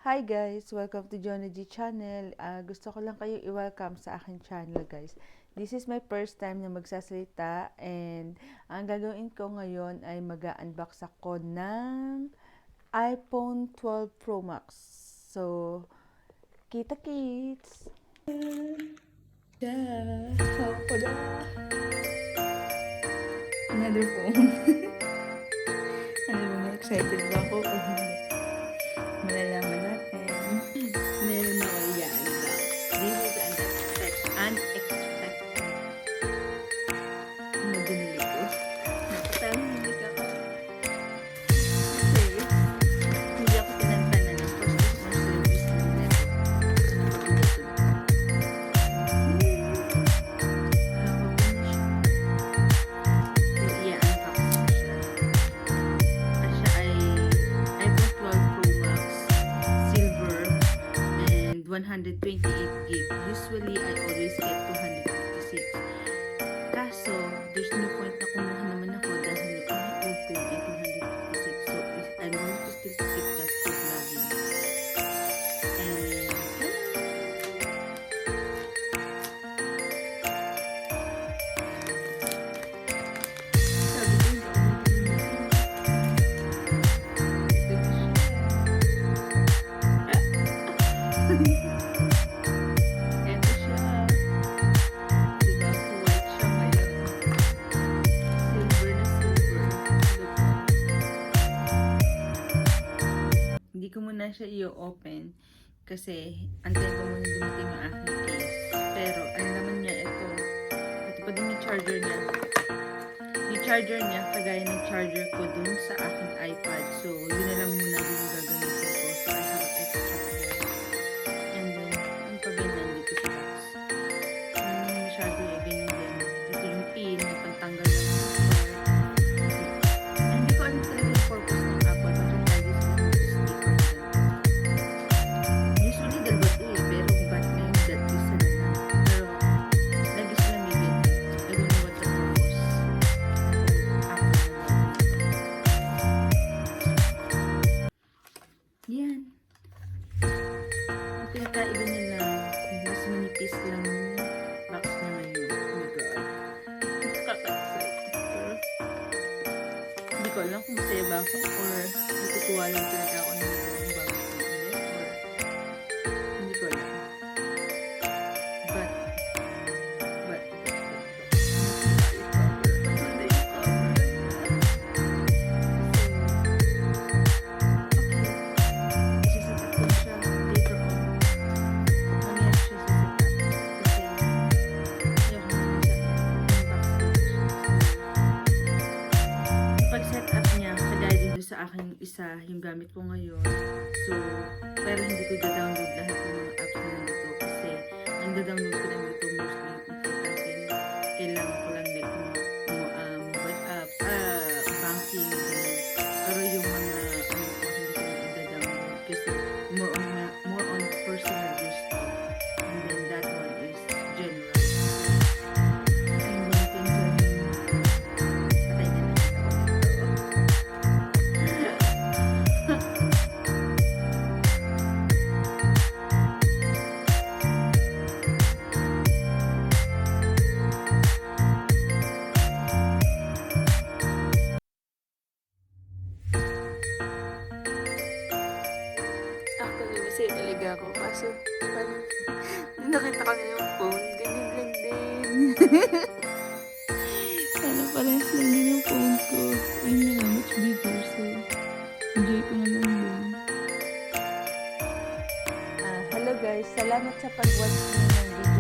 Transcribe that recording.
Hi guys! Welcome to Jonah G channel. Gusto ko lang kayo i-welcome sa aking channel guys. This is my first time na magsasalita and ang gagawin ko ngayon ay mag-unbox ako ng iPhone 12 Pro Max. So, kita-kits! Ako na! Another phone. Ano ba, excited ba ako o hindi? Malalaman natin. Meron ako i-unbox. This is unexpected. Na binili ko. Nakatahimik ako. Kasi, hindi ako tinantanan ng customer service ng network. So, i-unbox ko siya. Siya ay iPhone 12 Pro Max, silver, and 128 gig. Usually, I always get 256. Kaso, there's no point na kumuha naman ako dahil ang old phone ay 256. So, I'm going to still keep that for vlogging. And, sabi ko, ito na siya. Ito siya. Diba? White siya ngayon. Silver na silver. Look. Hindi ko muna siya i-open kasi antayin ko muna dumating yung aking case. Pero ano naman niya ito. Ito pa din yung charger niya. Yung charger niya, kagaya ng charger ko dun sa aking iPad. So, yun na lang muna din yung gagamitin ko. So, I have extra here. And then, ang pagganyan dito sa box. Masyado yung ganyan din. Dito yung pin, yung pantanggal ng sticker. Hindi ko alam talaga yung purpose ng Apple. Bakit lagi sila sticker dyan. Usually, dalawa ito eh. Pero ba't ngayon that isa na lang. Pero, lagi sila may ganyan. I don't know what the purpose. Yan. Ang pinakaiba nila, mas manipis lang yung box na ngayon. Oh my God. Nakaka-excite. Pero, hindi ko alam kung masaya ba ako or natutuwa lang talaga ako ng bago ko ulit or hindi ko alam. But, pag-setup niya, kagaya din doon sa aking isa, yung gamit ko ngayon. So, pero hindi ko i-download lahat ng mga apps na nandito kasi ang da-download ko lang dito mostly importante. Kailangan ko lang like mobile apps, banking, ganun. Pero yung mga ano ko, hindi ko na i-download kasi more on personal use ko. And then that one is general. I'm going to enjoy patay na lang ako dito. Actually, masaya talaga ako. Kaso, parang, nung nakita ko na yung phone, ganyan lang din. Sana parehas lang din yung phone ko. Yun na lang, much bigger. So, enjoy ko na lang din. Hello guys, salamat sa pag-watch niyo ng video